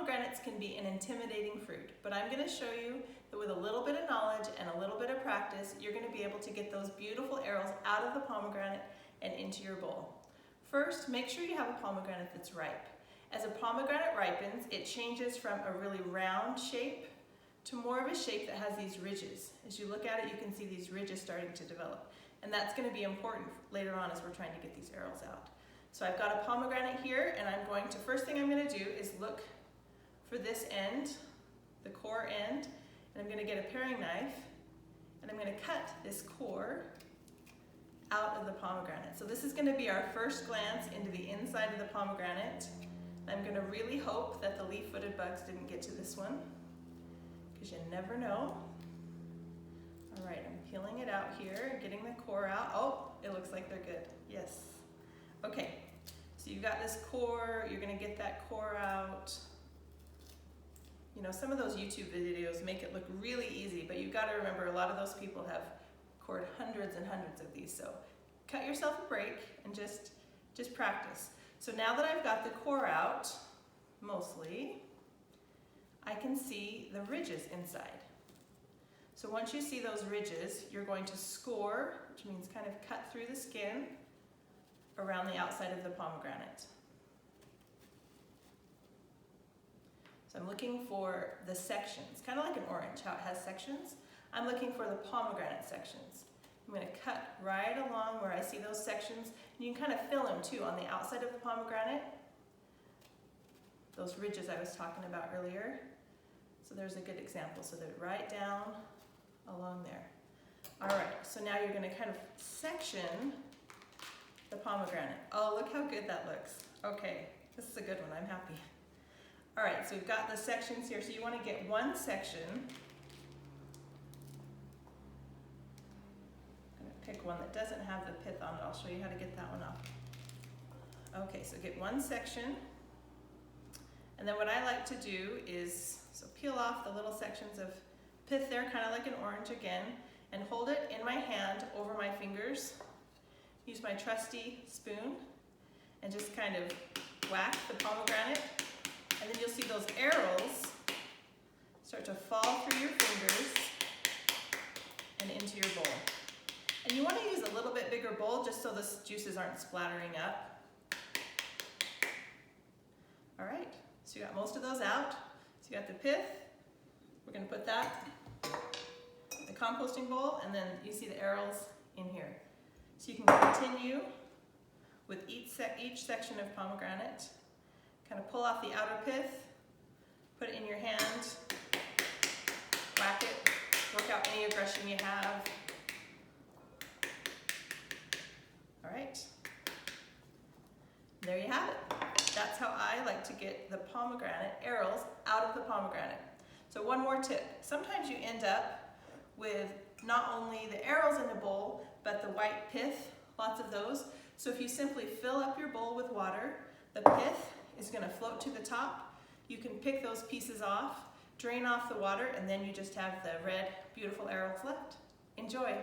pomegranates can be an intimidating fruit, but I'm going to show you that with a little bit of knowledge and a little bit of practice, you're going to be able to get those beautiful arils out of the pomegranate and into your bowl. First, make sure you have a pomegranate that's ripe. As a pomegranate ripens, it changes from a really round shape to more of a shape that has these ridges. As you look at it, you can see these ridges starting to develop. And that's going to be important later on as we're trying to get these arils out. So I've got a pomegranate here, and I'm going to, first thing I'm going to do is look for this end, the core end, and I'm going to get a paring knife, and I'm going to cut this core out of the pomegranate. So this is going to be our first glance into the inside of the pomegranate. I'm going to really hope that the leaf-footed bugs didn't get to this one, because you never know. All right, I'm peeling it out here, getting the core out. Oh, it looks like they're good. Yes. Okay, so you've got this core, you're going to get that core out. You know, some of those YouTube videos make it look really easy, but you've got to remember a lot of those people have cored hundreds and hundreds of these, so cut yourself a break and just practice. So now that I've got the core out, mostly, I can see the ridges inside. So once you see those ridges, you're going to score, which means kind of cut through the skin around the outside of the pomegranate. So I'm looking for the sections, kind of like an orange, how it has sections. I'm looking for the pomegranate sections. I'm going to cut right along where I see those sections. And you can kind of fill them too on the outside of the pomegranate. Those ridges I was talking about earlier. So there's a good example. So they're right down along there. All right, so now you're going to kind of section the pomegranate. Oh, look how good that looks. Okay, this is a good one. I'm happy. All right, so we've got the sections here. So you want to get one section. I'm going to pick one that doesn't have the pith on it. I'll show you how to get that one off. Okay, so get one section. And then what I like to do is, so peel off the little sections of pith there, kind of like an orange again, and hold it in my hand over my fingers. Use my trusty spoon and just kind of whack the pomegranate. And then you'll see those arils start to fall through your fingers and into your bowl. And you want to use a little bit bigger bowl just so the juices aren't splattering up. All right, so you got most of those out. So you got the pith. We're going to put that in the composting bowl, and then you see the arils in here. So you can continue with each section of pomegranate. Kind of pull off the outer pith, put it in your hand, whack it, work out any aggression you have. All right, there you have it. That's how I like to get the pomegranate arils out of the pomegranate. So one more tip. Sometimes you end up with not only the arils in the bowl, but the white pith, lots of those. So if you simply fill up your bowl with water, the pith is going to float to the top. You can pick those pieces off, drain off the water, and then you just have the red, beautiful arils left. Enjoy.